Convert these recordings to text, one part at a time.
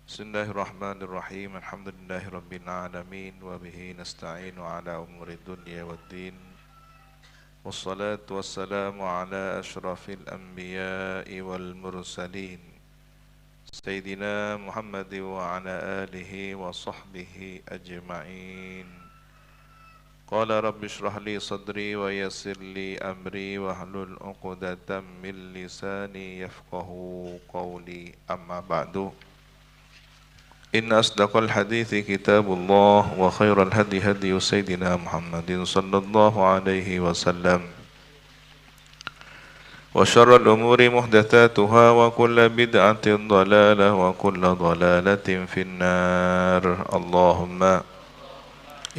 Bismillahirrahmanirrahim. Alhamdulillahirabbil alamin wa bihi nasta'inu ala umuri dunya waddin. Wassalatu wassalamu ala asyrafil anbiya'i wal mursalin. Sayyidina Muhammad wa ala alihi wa sahbihi ajma'in. Qala rabbi shrah li sadri wa yassir li amri wa hlul 'uqdatam min lisani yafqahu qawli. Amma ba'du. إن أصدق الحديث كتاب الله وخير الهدي هدي سيدنا محمد صلى الله عليه وسلم وشر الأمور محدثاتها وكل بدعة ضلالة وكل ضلالة في النار اللهم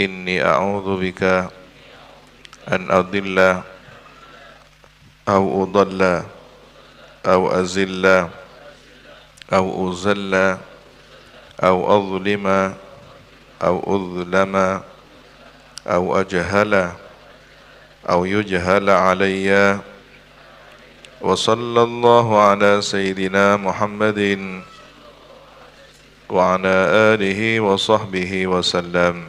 إني أعوذ بك أن أضل أو أضل أو أزل أو أزل أو أظلم أو أظلم أو أجهل أو يجهل علي وصلى الله على سيدنا محمد وعلى آله وصحبه وسلم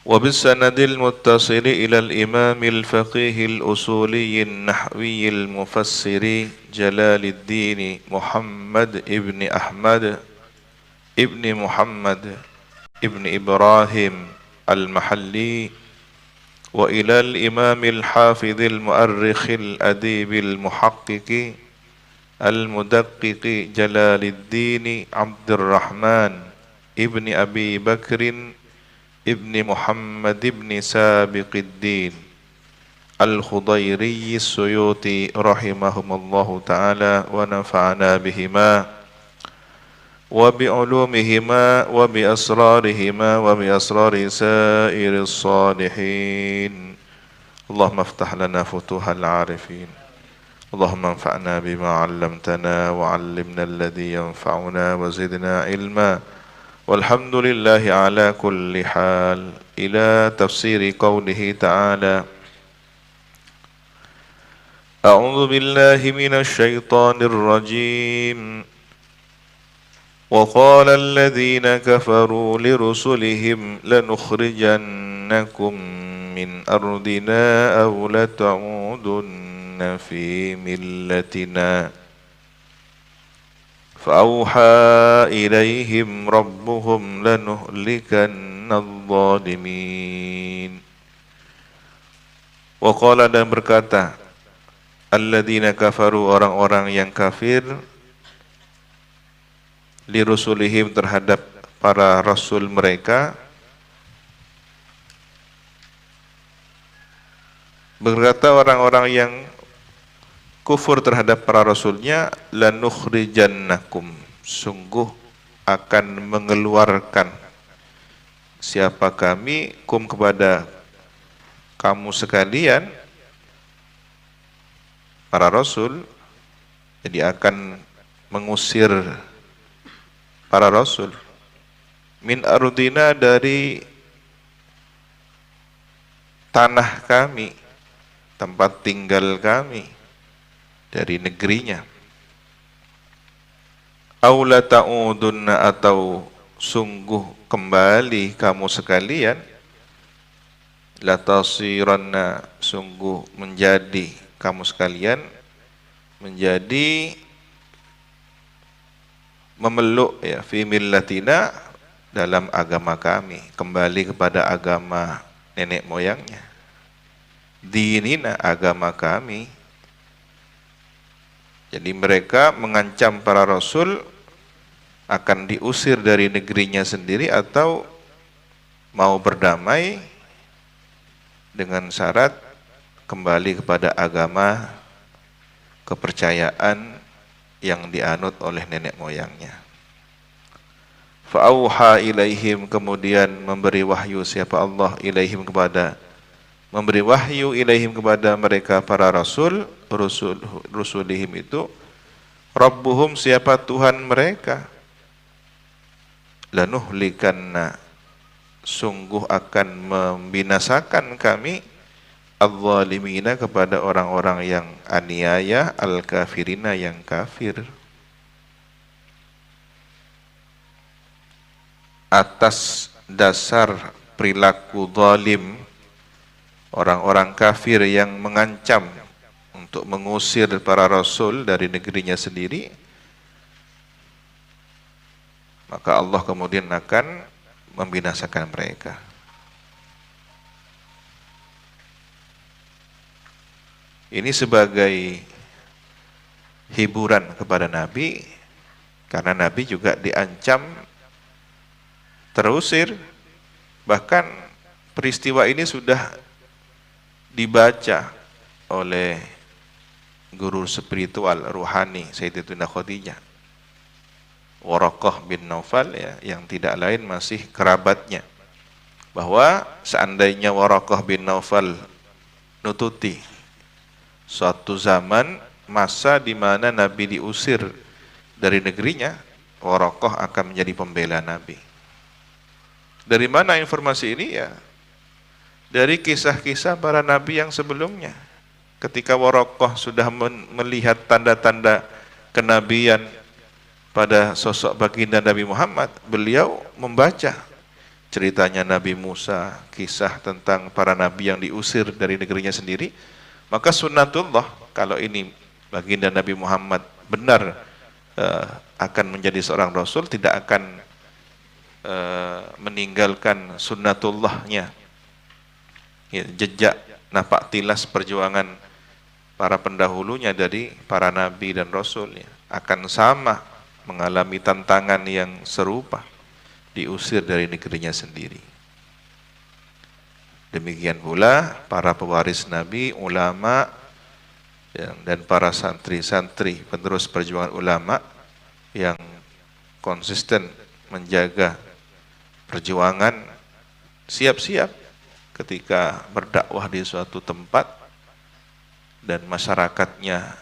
وبالسند المتصل إلى الإمام الفقيه الأصولي النحوي المفسر جلال الدين محمد ابن أحمد ابن محمد ابن إبراهيم المحلي وإلى الإمام الحافظ المؤرخ الأديب المحقق المدقق جلال الدين عبد الرحمن ابن أبي بكر ابن محمد ابن سابق الدين الخضيري السيوطي رحمهم الله تعالى ونفعنا بهما وبعلومهما وبأسرارهما وبأسرار سائر الصالحين اللهم افتح لنا فتوح العارفين اللهم انفعنا بما علمتنا وعلمنا الذي ينفعنا وزدنا علما والحمد لله على كل حال. إلى تفسير قوله تعالى أعوذ بالله من الشيطان الرجيم وقال الذين كفروا لرسلهم لنخرجنكم من أرضنا أو لتعودن في ملتنا فأوحى إليهم ربهم لنهلكن الظالمين. Waqala dan berkata alladzina kafaru orang-orang yang kafir li rusulihim terhadap para rasul mereka berkata orang-orang yang kufur terhadap para rasulnya lanukhrijannakum sungguh akan mengeluarkan siapa kami kum kepada kamu sekalian para rasul jadi akan mengusir para rasul min ardina dari tanah kami tempat tinggal kami dari negerinya aula ta'udunna atau sungguh kembali kamu sekalian latasiranna sungguh menjadi kamu sekalian menjadi memeluk ya fi millatina dalam agama kami kembali kepada agama nenek moyangnya dinina agama kami. Jadi mereka mengancam para rasul akan diusir dari negerinya sendiri atau mau berdamai dengan syarat kembali kepada agama kepercayaan yang dianut oleh nenek moyangnya. Fa'auha ilaihim kemudian memberi wahyu siapa Allah ilaihim kepada memberi wahyu ilaihim kepada mereka para rasul rusulihim itu Rabbuhum siapa Tuhan mereka lanuhlikanna sungguh akan membinasakan kami adz-zalimina kepada orang-orang yang aniaya al-kafirina yang kafir atas dasar perilaku zalim orang-orang kafir yang mengancam untuk mengusir para rasul dari negerinya sendiri, maka Allah kemudian akan membinasakan mereka. Ini sebagai hiburan kepada Nabi, karena Nabi juga diancam terusir. Bahkan peristiwa ini sudah dibaca oleh guru spiritual ruhani Sayyidatuna Khadijah, Waraqah bin Naufal, ya, yang tidak lain masih kerabatnya, bahwa seandainya Waraqah bin Naufal nututi suatu zaman masa di mana Nabi diusir dari negerinya, Waraqah akan menjadi pembela Nabi. Dari mana informasi ini? Ya, dari kisah-kisah para nabi yang sebelumnya. Ketika Waraqah sudah melihat tanda-tanda kenabian pada sosok baginda Nabi Muhammad, beliau membaca ceritanya Nabi Musa, kisah tentang para nabi yang diusir dari negerinya sendiri. Maka sunnatullah, kalau ini baginda Nabi Muhammad benar akan menjadi seorang rasul, tidak akan meninggalkan sunnatullahnya, ya, jejak napak tilas perjuangan para pendahulunya dari para nabi dan rasul, ya, akan sama mengalami tantangan yang serupa, diusir dari negerinya sendiri. Demikian pula para pewaris Nabi, ulama, dan para santri-santri penerus perjuangan ulama yang konsisten menjaga perjuangan, siap-siap ketika berdakwah di suatu tempat dan masyarakatnya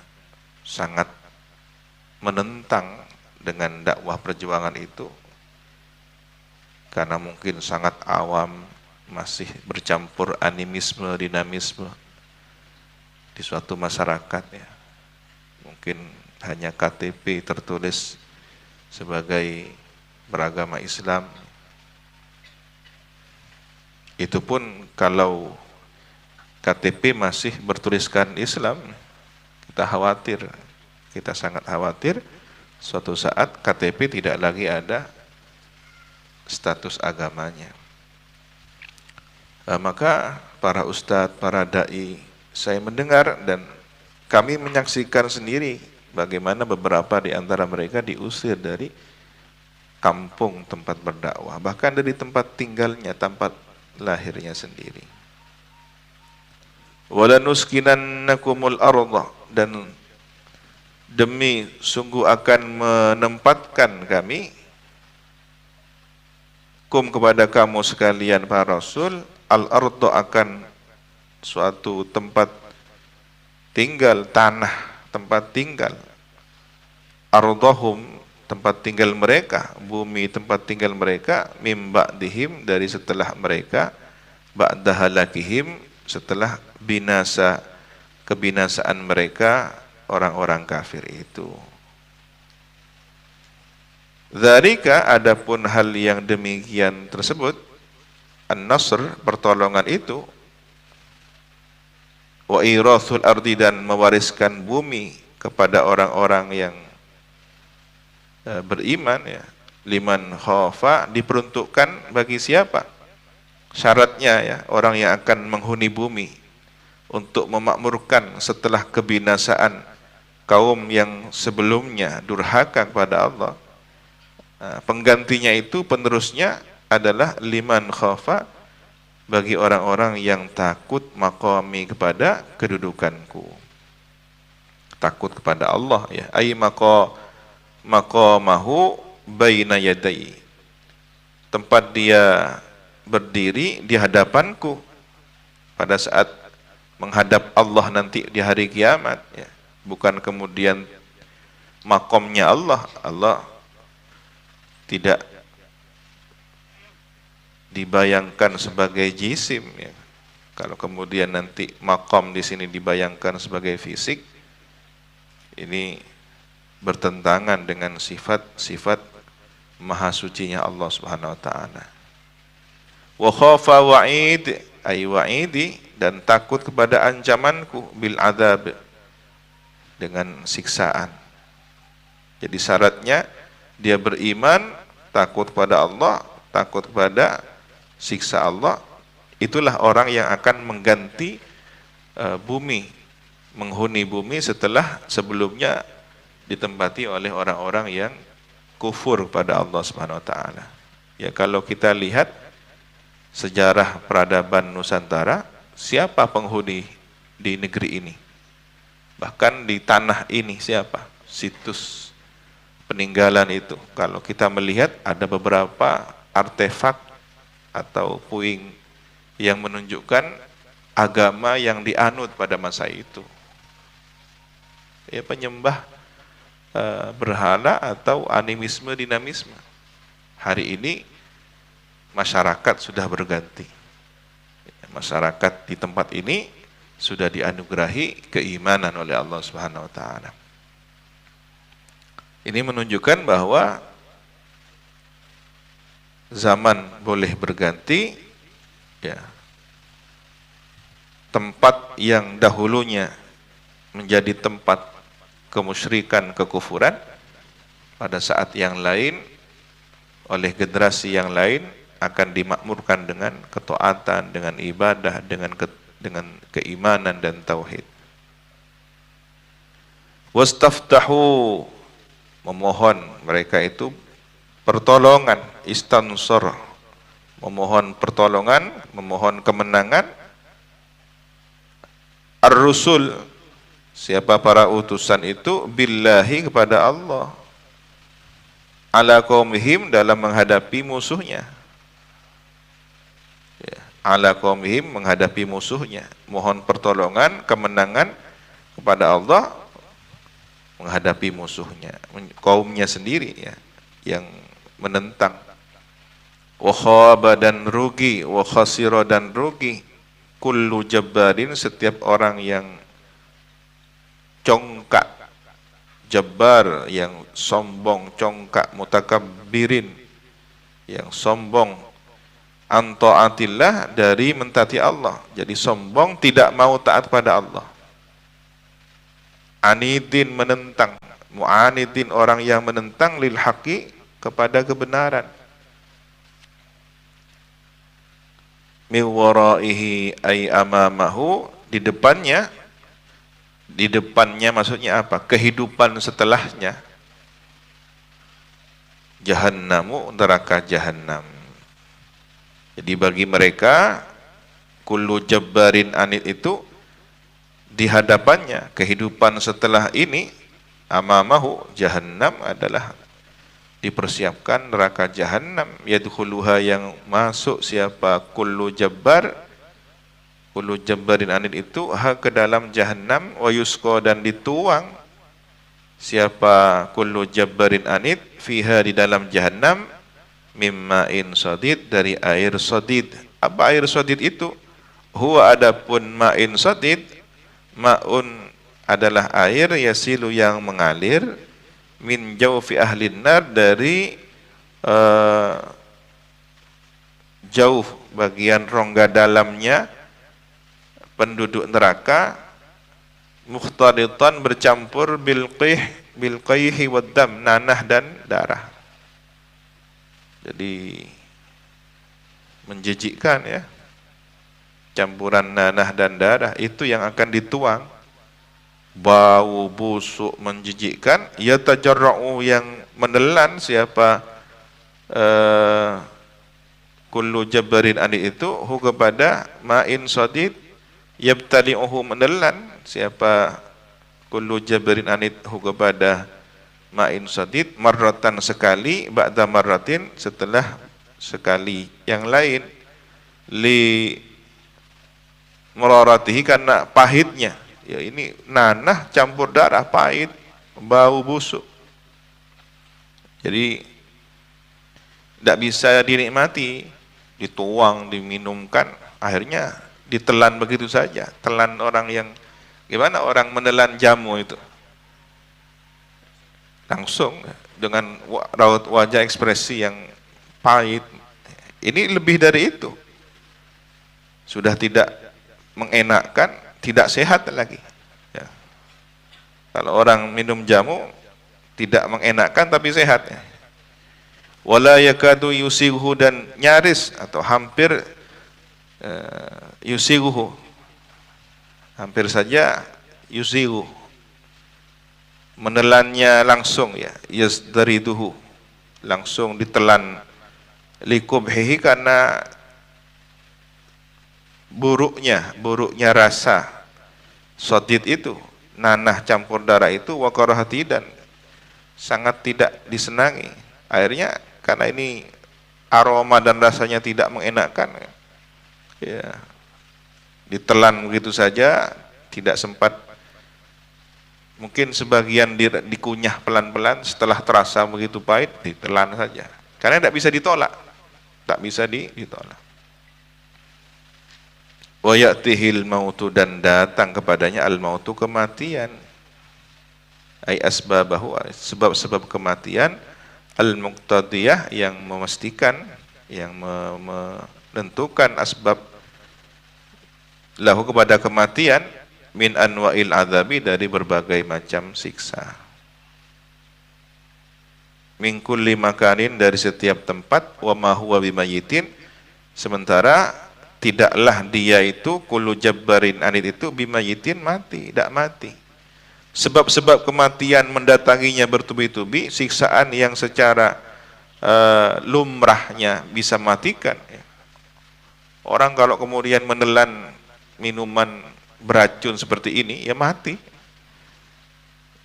sangat menentang dengan dakwah perjuangan itu, karena mungkin sangat awam, masih bercampur animisme, dinamisme di suatu masyarakat, ya. Mungkin hanya KTP tertulis sebagai beragama Islam. Itu pun kalau KTP masih bertuliskan Islam, kita khawatir, kita sangat khawatir suatu saat KTP tidak lagi ada status agamanya. Maka para ustadz, para da'i, saya mendengar dan kami menyaksikan sendiri bagaimana beberapa di antara mereka diusir dari kampung tempat berdakwah, bahkan dari tempat tinggalnya, tempat lahirnya sendiri. Walanuskinannakumul ardha, dan demi sungguh akan menempatkan kami kepada kamu sekalian para rasul, al-ardu, akan suatu tempat tinggal, tanah tempat tinggal, ardhahum, tempat tinggal mereka, bumi tempat tinggal mereka, mim ba'dihim, dari setelah mereka, ba'da halakihim, setelah kebinasaan mereka orang-orang kafir itu. Dzalika, adapun hal yang demikian tersebut, an-nasr, pertolongan itu, wa irathul ardi, dan mewariskan bumi kepada orang-orang yang beriman, ya. Liman khafa, diperuntukkan bagi siapa? Syaratnya, ya, orang yang akan menghuni bumi untuk memakmurkan setelah kebinasaan kaum yang sebelumnya durhaka kepada Allah. Penggantinya itu, penerusnya adalah liman khafa, bagi orang-orang yang takut maqami, kepada kedudukanku, takut kepada Allah, ya, ay maqamahu baina yadai, tempat dia berdiri di hadapanku pada saat menghadap Allah nanti di hari kiamat, ya. Bukan kemudian makomnya Allah tidak dibayangkan sebagai jisim, ya. Kalau kemudian nanti makom di sini dibayangkan sebagai fisik, ini bertentangan dengan sifat-sifat maha sucinya Allah Subhanahu wa taala. Wa khafa wa'id ay wa'idi, dan takut kepada ancamanku, bil adzab, dengan siksaan. Jadi syaratnya dia beriman, takut kepada Allah, takut kepada siksa Allah. Itulah orang yang akan mengganti bumi, menghuni bumi setelah sebelumnya ditempati oleh orang-orang yang kufur pada Allah Subhanahu wa taala. Ya, kalau kita lihat sejarah peradaban Nusantara, siapa penghuni di negeri ini? Bahkan di tanah ini siapa? Situs peninggalan itu. Kalau kita melihat ada beberapa artefak atau puing yang menunjukkan agama yang dianut pada masa itu. Ya, penyembah berhala atau animisme dinamisme. Hari ini masyarakat sudah berganti. Masyarakat di tempat ini sudah dianugerahi keimanan oleh Allah Subhanahu wa taala. Ini menunjukkan bahwa zaman boleh berganti, ya. Tempat yang dahulunya menjadi tempat kemusyrikan, kekufuran, pada saat yang lain oleh generasi yang lain akan dimakmurkan dengan ketaatan, dengan ibadah, dengan keimanan dan tauhid. Wastaftahu, memohon, mereka itu pertolongan, istansor, memohon pertolongan, memohon kemenangan. Ar-rusul, siapa para utusan itu, billahi, kepada Allah, ala qaumihim, dalam menghadapi musuhnya. Ya, ala qaumihim, menghadapi musuhnya, mohon pertolongan, kemenangan kepada Allah menghadapi musuhnya, kaumnya sendiri, ya, yang menentang. Wa khaba, dan rugi, wa khasira, dan rugi, kullu jabbarin, setiap orang yang congkak, jabbar, yang sombong, congkak, mutakabbirin, yang sombong, an taatillah, dari mentaati Allah. Jadi sombong, tidak mau taat pada Allah. Anidin, menentang, mu'anidin, orang yang menentang, lil haqi, kepada kebenaran. Min waraihi ay amamahu, di depannya maksudnya apa? Kehidupan setelahnya. Jahannamu, neraka jahanam. Jadi bagi mereka kullu jabbarin anid itu di hadapannya, kehidupan setelah ini, amamahu jahannam, adalah dipersiapkan neraka jahanam. Yadkhuluha, yang masuk siapa? Kullu jabbarin anid itu, ke dalam jahanam. Wa yusqa, dan dituang siapa? Kullu jabbarin anid, fiha, di dalam jahanam, mimma'in sadid, dari air sadid. Apa air sadid itu? Huwa, adapun ma'in sadid, ma'un adalah air, yasilu, yang mengalir, min jaufi ahlin nar, dari jauh bagian rongga dalamnya penduduk neraka, mukhtalitan, bercampur, bil qayhi wad dam, nanah dan darah. Jadi menjijikkan, ya, campuran nanah dan darah itu yang akan dituang. Bau busuk menjijikkan. Yatajarra'u, yang menelan siapa? Kullu jabbarin anid itu, hu, kepada ma'in sadid, yabtali'uhu, menelan siapa? Kullu jabbarin anid, hu, kepada ma'in sadid, marratan, sekali, ba'da marratin, setelah sekali yang lain, li meraratihi, karena pahitnya. Ya, ini nanah campur darah, pahit, bau busuk. Jadi tidak bisa dinikmati, dituang, diminumkan, akhirnya ditelan begitu saja. Telan orang yang, gimana orang menelan jamu itu? Langsung dengan raut wajah ekspresi yang pahit. Ini lebih dari itu. Sudah tidak mengenakkan, tidak sehat lagi. Ya. Kalau orang minum jamu tidak mengenakkan tapi sehat. Ya. Wala yakadu yusighu, dan nyaris atau hampir yusighu, hampir saja yusighu, menelannya langsung, ya, yasdariduhu, langsung ditelan, likubhihi, karena buruknya rasa shadid itu, nanah campur darah itu, wa karahati, dan sangat tidak disenangi. Akhirnya karena ini aroma dan rasanya tidak mengenakkan, ya, ditelan begitu saja, tidak sempat, mungkin sebagian dikunyah pelan-pelan, setelah terasa begitu pahit ditelan saja, karena tidak bisa ditolak, tak bisa ditolak. Wa ya'tihil mautu, dan datang kepadanya al mautu, kematian, ai asbabahu, sebab-sebab kematian, al muqtadiyah, yang memastikan, yang menentukan asbab lahu, kepada kematian, min anwa'il adzabi, dari berbagai macam siksa, min kulli makanin, dari setiap tempat, wa ma huwa bimayitin, sementara tidaklah dia itu, kullu jabbarin anid itu, bimayitin, mati, tidak mati. Sebab-sebab kematian mendatanginya bertubi-tubi, siksaan yang secara lumrahnya bisa matikan. Orang kalau kemudian menelan minuman beracun seperti ini, ya mati.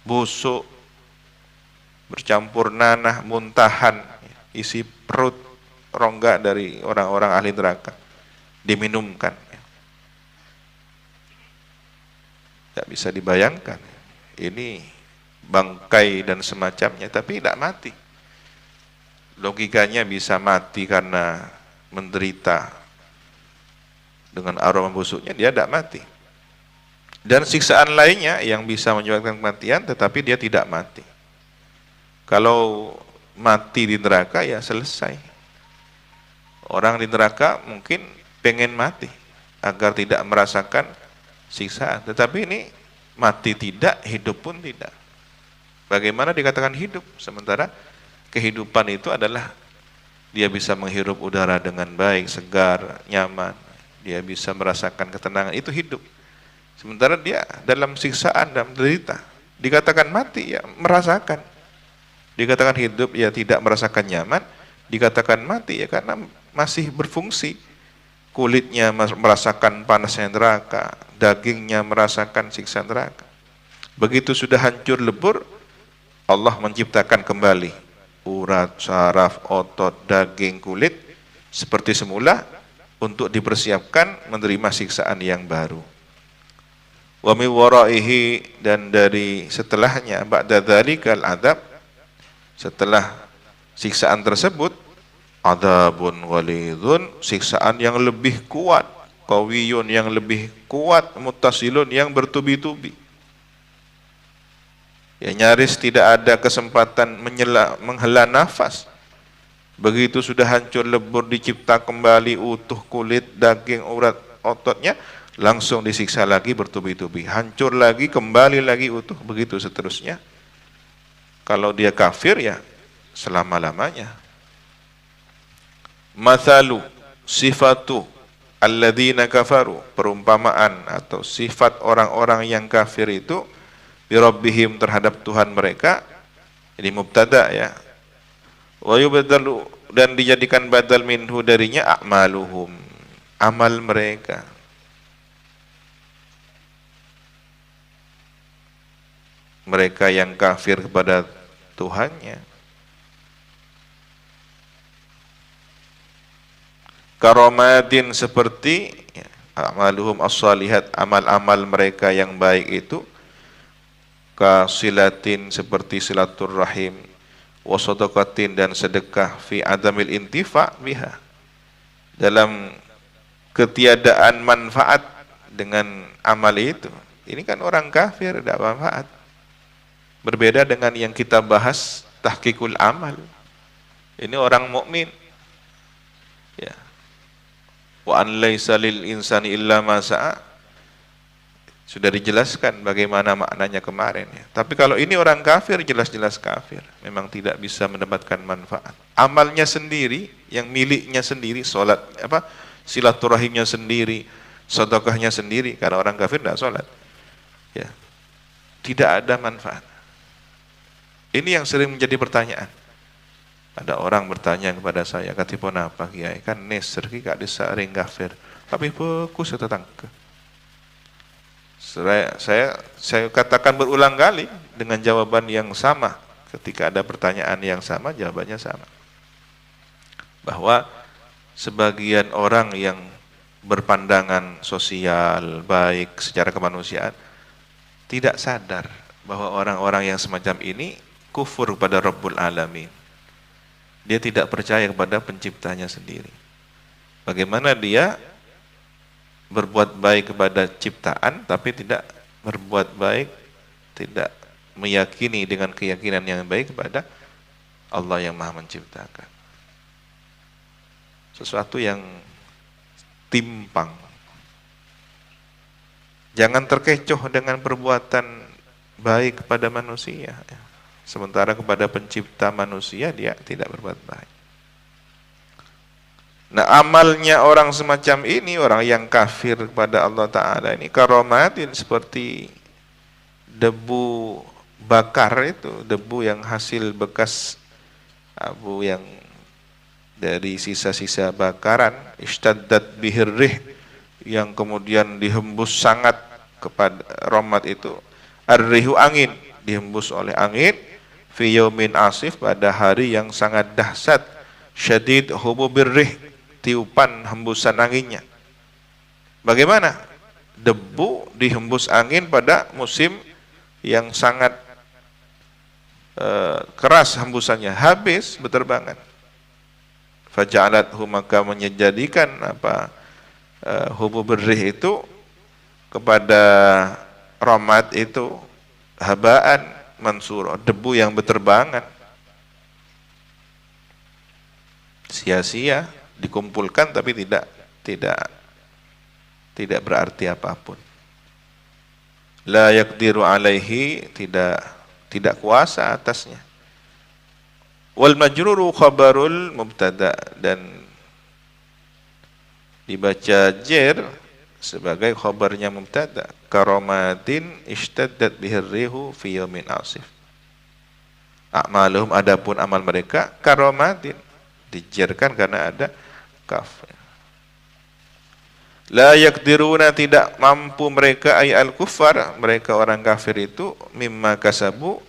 Busuk, bercampur nanah, muntahan, isi perut, rongga dari orang-orang ahli neraka, diminumkan. Tidak bisa dibayangkan. Ini bangkai dan semacamnya, tapi tidak mati. Logikanya bisa mati karena menderita dengan aroma busuknya, dia tidak mati. Dan siksaan lainnya yang bisa menyebabkan kematian, tetapi dia tidak mati. Kalau mati di neraka, ya selesai. Orang di neraka mungkin pengen mati agar tidak merasakan siksaan, tetapi ini mati tidak, hidup pun tidak. Bagaimana dikatakan hidup? Sementara kehidupan itu adalah dia bisa menghirup udara dengan baik, segar, nyaman. Dia bisa merasakan ketenangan, itu hidup. Sementara dia dalam siksaan, dalam derita. Dikatakan mati, ya merasakan. Dikatakan hidup, ya tidak merasakan nyaman. Dikatakan mati, ya karena masih berfungsi. Kulitnya merasakan panasnya neraka, dagingnya merasakan siksa neraka. Begitu sudah hancur lebur, Allah menciptakan kembali urat, saraf, otot, daging, kulit seperti semula untuk dipersiapkan menerima siksaan yang baru. Wa min waraihi, dan dari setelahnya, ba'da dzalikal adzab, setelah siksaan tersebut, adzabun ghalidhun, siksaan yang lebih kuat, qawiyun, yang lebih kuat, muttasilun, yang bertubi-tubi. Ya nyaris tidak ada kesempatan menghela nafas. Begitu sudah hancur lebur, dicipta kembali utuh kulit, daging, urat, ototnya, langsung disiksa lagi bertubi-tubi. Hancur lagi, kembali lagi utuh, begitu seterusnya. Kalau dia kafir, ya selama-lamanya. Mathalu sifatu alladzina kafaru, perumpamaan atau sifat orang-orang yang kafir itu, birabbihim, terhadap Tuhan mereka. Ini mubtada, ya. Wa yubadalu, dan dijadikan badal minhu, darinya, a'maluhum, amal mereka. Mereka yang kafir kepada Tuhannya. Karomadin, seperti, ya, amaluhum as-salihat, amal-amal mereka yang baik itu, kasilatin, seperti silaturrahim, wasodaqatin, dan sedekah, fi adamil intifa biha, dalam ketiadaan manfaat dengan amal itu. Ini kan orang kafir, tidak manfaat. Berbeda dengan yang kita bahas tahqiqul amal. Ini orang mukmin. Ya. Wa an laisa lil insani illa ma sa'a. Sudah dijelaskan bagaimana maknanya kemarin ya. Tapi kalau ini orang kafir, jelas-jelas kafir. Memang tidak bisa mendapatkan manfaat. Amalnya sendiri, yang miliknya sendiri, salat silaturahimnya sendiri, sedekahnya sendiri. Karena orang kafir tidak salat. Ya. Tidak ada manfaat. Ini yang sering menjadi pertanyaan. Ada orang bertanya kepada saya, katipun apa kiai? Kan neser ki gak disaring kafir. Tapi fokus tetangga. Saya katakan berulang kali dengan jawaban yang sama. Ketika ada pertanyaan yang sama, jawabannya sama. Bahwa sebagian orang yang berpandangan sosial, baik secara kemanusiaan, tidak sadar bahwa orang-orang yang semacam ini kufur kepada Rabbul Alamin. Dia tidak percaya kepada penciptanya sendiri. Bagaimana dia berbuat baik kepada ciptaan tapi tidak berbuat baik, tidak meyakini dengan keyakinan yang baik kepada Allah yang Maha Menciptakan. Sesuatu yang timpang. Jangan terkecoh dengan perbuatan baik kepada manusia, sementara kepada pencipta manusia dia tidak berbuat baik. Nah, amalnya orang semacam ini, orang yang kafir kepada Allah Ta'ala ini, karomatin seperti debu bakar itu, debu yang hasil bekas abu yang dari sisa-sisa bakaran, ishtaddat bihirrih, yang kemudian dihembus sangat kepada romat itu, arrihu angin, dihembus oleh angin, fi yaumin asif, pada hari yang sangat dahsyat, syadid hububirrih, tiupan hembusan anginnya. Bagaimana? Debu dihembus angin pada musim yang sangat keras hembusannya, habis berterbangan. Faja'alathu, maka menjadikan hububirrih itu kepada ramat itu habaan mansura, debu yang berterbangan, sia-sia, dikumpulkan tapi tidak berarti apapun. La yaqdiru alaihi, tidak kuasa atasnya. Wal majruru khabarul mubtada, dan dibaca jer sebagai khabarnya mubtada, karomatin ishtaddat bihirrihu fi yaumin asif. A'maluhum, adapun amal mereka, karomatin, dijerkan karena ada kaf. La yaqdiruna, tidak mampu mereka, ay al-kuffar, mereka orang kafir itu, mimma kasabu,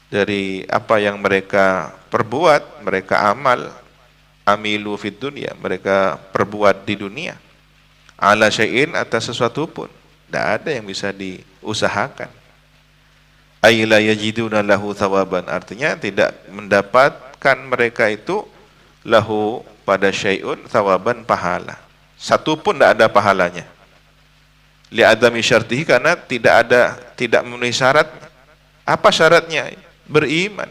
dari apa yang mereka perbuat, mereka amal, amilu fid dunya, mereka perbuat di dunia, ala syai'in, atas sesuatu pun, tidak ada yang bisa diusahakan. Ay la yajiduna lahu thawaban, artinya tidak mendapatkan mereka itu lahu pada syai'un thawaban, pahala. Satu pun tidak ada pahalanya. Li'adami syartihi, karena tidak memenuhi syarat. Apa syaratnya? Beriman.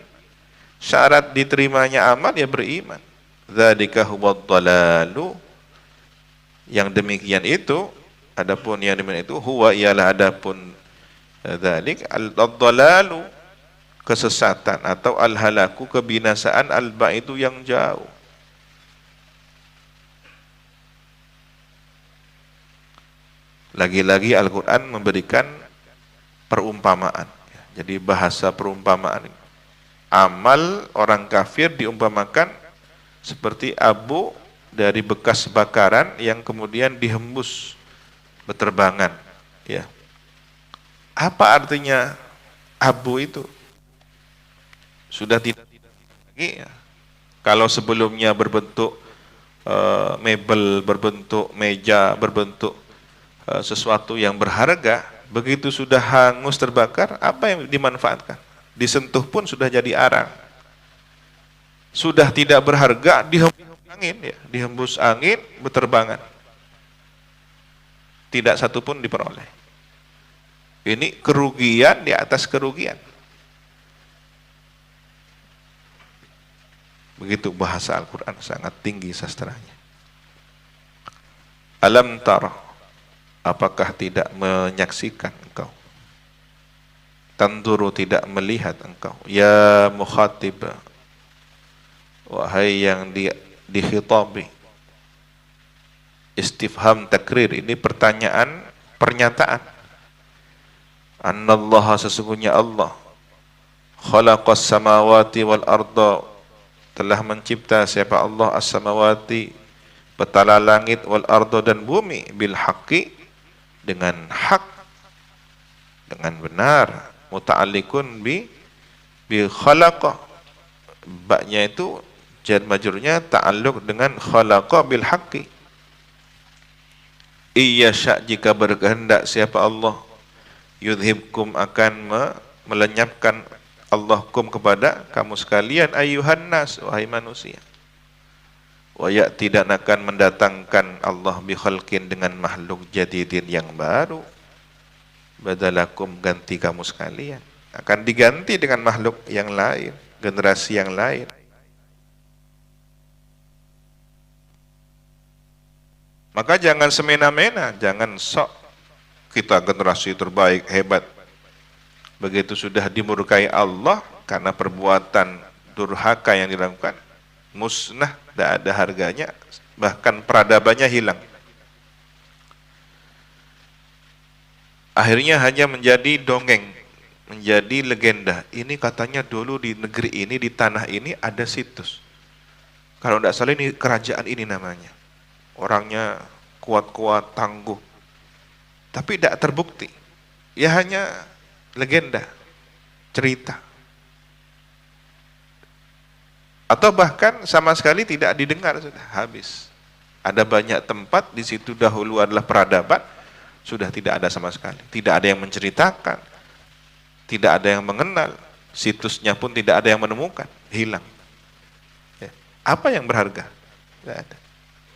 Syarat diterimanya amal ya beriman. Dzalika huwad dhalalu, yang demikian itu, adapun yang demikian itu, huwa ialah adapun dzalik al-dhalalu, kesesatan, atau al-halaku, kebinasaan, al-ba'idu, yang jauh. Lagi-lagi Al-Quran memberikan perumpamaan. Jadi bahasa perumpamaan. Amal orang kafir diumpamakan seperti abu dari bekas bakaran yang kemudian dihembus berterbangan. Ya. Apa artinya abu itu? Sudah tidak lagi. Ya. Kalau sebelumnya berbentuk mebel, berbentuk meja, berbentuk sesuatu yang berharga, begitu sudah hangus terbakar, apa yang dimanfaatkan? Disentuh pun sudah jadi arang. Sudah tidak berharga, dihembus angin, ya, dihembus angin, berterbangan. Tidak satu pun diperoleh. Ini kerugian di atas kerugian. Begitu bahasa Al-Quran sangat tinggi sastranya. Alam tara, apakah tidak menyaksikan engkau? Tanduru, tidak melihat engkau. Ya mukhatib, wahai yang dikhitabi. Istifham takrir, ini pertanyaan pernyataan. Annallaha, sesungguhnya Allah, khalaqas samawati wal arda, telah mencipta siapa Allah as-samawati, petala langit, wal arda, dan bumi, bil haqqi, dengan hak, dengan benar, muta'alliqun bi khalaqa, baknya itu jar majrurnya ta'alluq dengan khalaqa bil haqqi. Iya syak, jika berkehendak siapa Allah, yudhibkum, akan melenyapkan Allah kum, kepada kamu sekalian, ayyuhan nas, wahai manusia. Wa ya'ti, dan akan mendatangkan Allah bi khalqin, dengan makhluk jadidin, yang baru, badalakum, ganti kamu sekalian, akan diganti dengan makhluk yang lain, generasi yang lain. Maka jangan semena-mena, jangan sok kita generasi terbaik, hebat. Begitu sudah dimurkai Allah karena perbuatan durhaka yang dilakukan, musnah, tidak ada harganya, bahkan peradabannya hilang. Akhirnya hanya menjadi dongeng, menjadi legenda. Ini katanya dulu di negeri ini, di tanah ini ada situs. Kalau tidak salah ini kerajaan ini namanya. Orangnya kuat-kuat, tangguh. Tapi tidak terbukti. Ya hanya legenda, cerita. Atau bahkan sama sekali tidak didengar, sudah habis. Ada banyak tempat di situ dahulu adalah peradaban, sudah tidak ada sama sekali. Tidak ada yang menceritakan, tidak ada yang mengenal, situsnya pun tidak ada yang menemukan, hilang. Ya. Apa yang berharga? Tidak ada.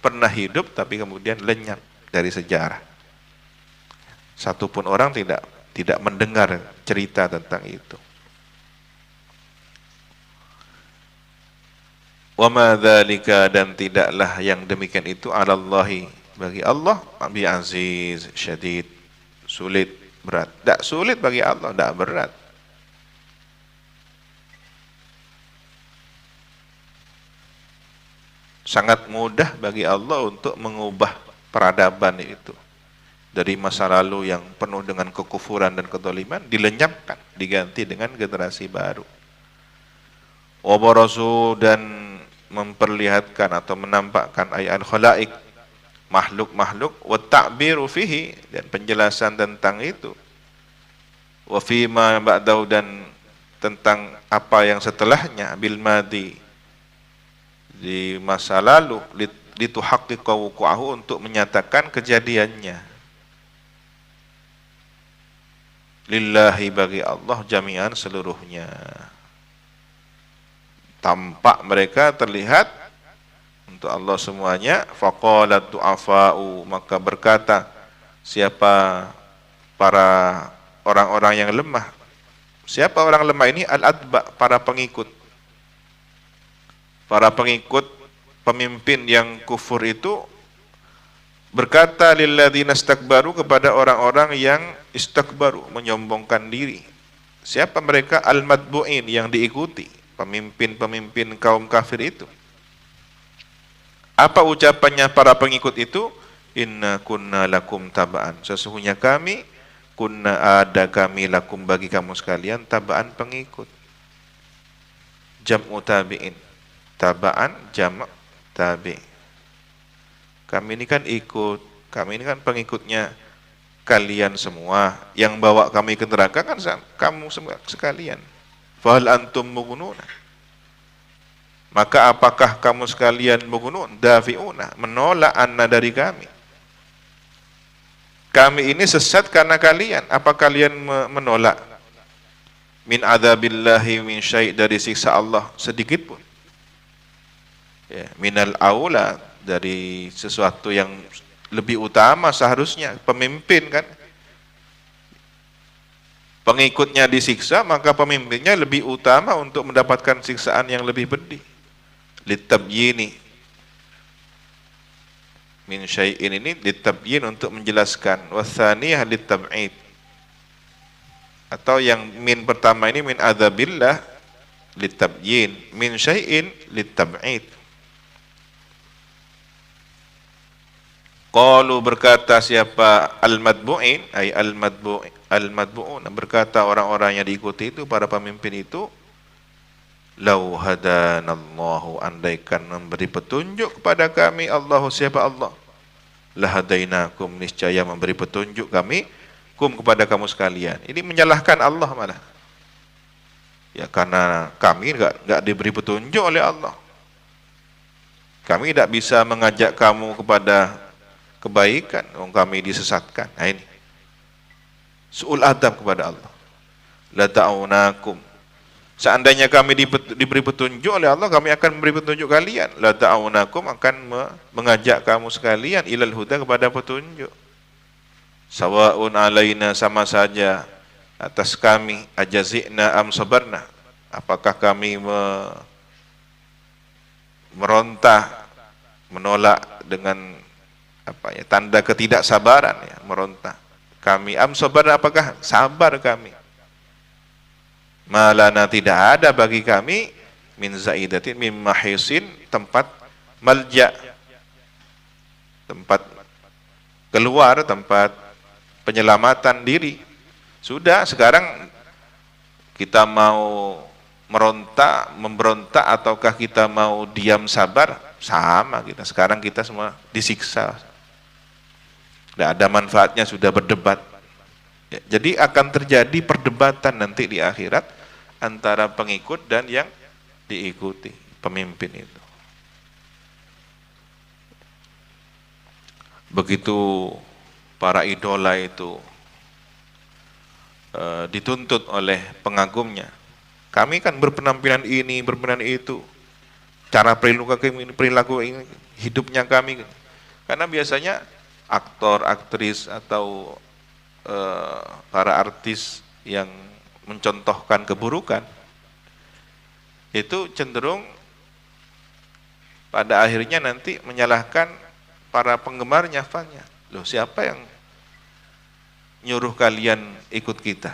Pernah hidup tapi kemudian lenyap dari sejarah. Satupun orang tidak mendengar cerita tentang itu. Wa ma dzalika, dan tidaklah yang demikian itu, 'alallahi, bagi Allah, bi aziz, syadid, sulit, berat. Tak sulit bagi Allah, tak berat. Sangat mudah bagi Allah untuk mengubah peradaban itu. Dari masa lalu yang penuh dengan kekufuran dan kezaliman, dilenyapkan, diganti dengan generasi baru. Wabarazu, dan memperlihatkan atau menampakkan ayat khalaik, makhluk-makhluk, wa ta'biru fihi, dan penjelasan tentang itu. Wa fima ba'dahu, dan tentang apa yang setelahnya, bil madi, di masa lalu, lituhaqqiqa wuqu'ahu, untuk menyatakan kejadiannya. Lillahi, bagi Allah, jami'an, seluruhnya. Tampak mereka, terlihat untuk Allah semuanya. Faqalat du'afa'u, maka berkata siapa para orang-orang yang lemah. Siapa orang lemah ini? Al-adba, para pengikut. Para pengikut pemimpin yang kufur itu berkata lilladzina istakbaru, kepada orang-orang yang istakbaru, menyombongkan diri. Siapa mereka? Al-madbu'in, yang diikuti, pemimpin-pemimpin kaum kafir itu. Apa ucapannya para pengikut itu? Inna kunna lakum taba'an, sesungguhnya kami, kunna, ada kami, lakum, bagi kamu sekalian, taba'an, pengikut. Jam'u tabi'in, taba'an jam' tabi'. Kami ini kan ikut, kami ini kan pengikutnya kalian semua. Yang bawa kami ke neraka kan kamu semua sekalian. Fahal antum mughnuna, maka apakah kamu sekalian mughnun, dafi'una, menolak anna, dari kami. Kami ini sesat karena kalian. Apa kalian menolak? Min adzabillahi min syai', dari siksa Allah sedikit pun. Ya, minal aula, dari sesuatu yang lebih utama seharusnya. Pemimpin kan, pengikutnya disiksa, maka pemimpinnya lebih utama untuk mendapatkan siksaan yang lebih pedih. litabyini, min syai'in ini litabyin untuk menjelaskan, watsaniyah litab'id. Atau yang min pertama ini min adzabillah litabyin, min syai'in litab'id. Qalu berkata siapa al-madbu'in, ay al-madbu'un, berkata orang-orang yang diikuti itu, para pemimpin itu, lau hadanallahu, andaikan memberi petunjuk kepada kami Allah, siapa Allah, lahadainakum, niscaya memberi petunjuk kami, kum, kepada kamu sekalian. Ini menyalahkan Allah malah. Ya karena kami enggak diberi petunjuk oleh Allah. Kami tidak bisa mengajak kamu kepada kebaikan, kami disesatkan. Nah ini su'ul adab kepada Allah. La ta'unakum, seandainya kami diberi petunjuk oleh Allah, kami akan memberi petunjuk kalian. La ta'unakum, akan mengajak kamu sekalian ilal huda, kepada petunjuk. Sawa'un alaina, sama saja atas kami, ajazina am sabarna, apakah kami meronta, menolak dengan tanda ketidaksabaran, ya, meronta kami, am sabarna, apakah sabar kami. Malana, tidak ada bagi kami, min zaidatin, min mahisin, tempat malja, tempat keluar, tempat penyelamatan diri. Sudah, sekarang kita mau memberontak, ataukah kita mau diam sabar, sama kita. Sekarang kita semua disiksa. Tidak ada manfaatnya sudah berdebat. Ya, jadi akan terjadi perdebatan nanti di akhirat antara pengikut dan yang diikuti, pemimpin itu. Begitu para idola itu dituntut oleh pengagumnya. Kami kan berpenampilan ini, berpenampilan itu, cara perilaku ini, hidupnya kami. Karena biasanya aktor, aktris, atau para artis yang mencontohkan keburukan itu cenderung pada akhirnya nanti menyalahkan para penggemarnya, fannya. Loh, siapa yang nyuruh kalian ikut kita?